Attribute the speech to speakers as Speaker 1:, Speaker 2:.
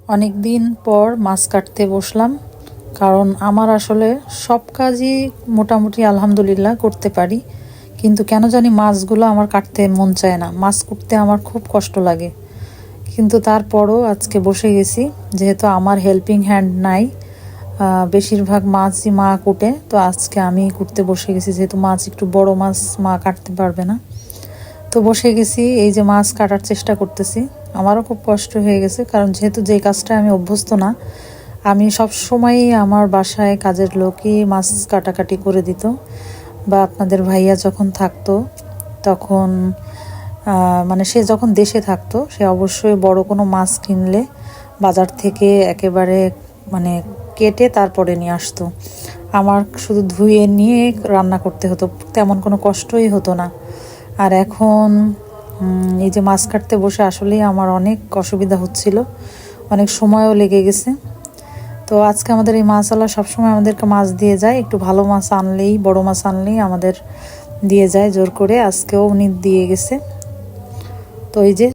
Speaker 1: অনেক দিন পর মাছ কাটতে বসলাম, কারণ আমার আসলে সব কাজই মোটামুটি আলহামদুলিল্লাহ করতে পারি, কিন্তু কেন জানি মাছগুলো আমার কাটতে মন চায় না। মাছ কুটতে আমার খুব কষ্ট লাগে, কিন্তু তারপরও আজকে বসে গেছি। যেহেতু আমার হেল্পিং হ্যান্ড নাই, বেশিরভাগ মাছই মা কুটে, তো আজকে আমি কুটতে বসে গেছি। যেহেতু মাছ একটু বড় মাছ, মা কাটতে পারবে না, তো বসে গেছি। এই যে মাছ কাটার চেষ্টা করতেছি। আমারও খুব কষ্ট হয়ে গেছে, কারণ যেহেতু যে কাজটা আমি অভ্যস্ত না, আমি সব সময়ই আমার বাসায় কাজের লোকই মাছ কাটাকাটি করে দিত, বা আপনাদের ভাইয়া যখন থাকতো তখন মানে সে যখন দেশে থাকতো, সে অবশ্যই বড় কোনো মাছ কিনলে বাজার থেকে একেবারে মানে কেটে তারপরে নিয়ে আসতো। আমার শুধু ধুয়ে নিয়ে রান্না করতে হতো, তেমন কোনো কষ্টই হতো না। আর এখন এই যে মাছ কাটতে বসে আসলেই আমার অনেক অসুবিধা হচ্ছিল, অনেক সময়ও লেগে গেছে। তো আজকে আমাদের এই মাছওয়ালা সবসময় আমাদেরকে মাছ দিয়ে যায়, একটু ভালো মাছ আনলেই, বড় মাছ আনলেই আমাদের দিয়ে যায় জোর করে। আজকেও উনি দিয়ে গেছে। তো এই যে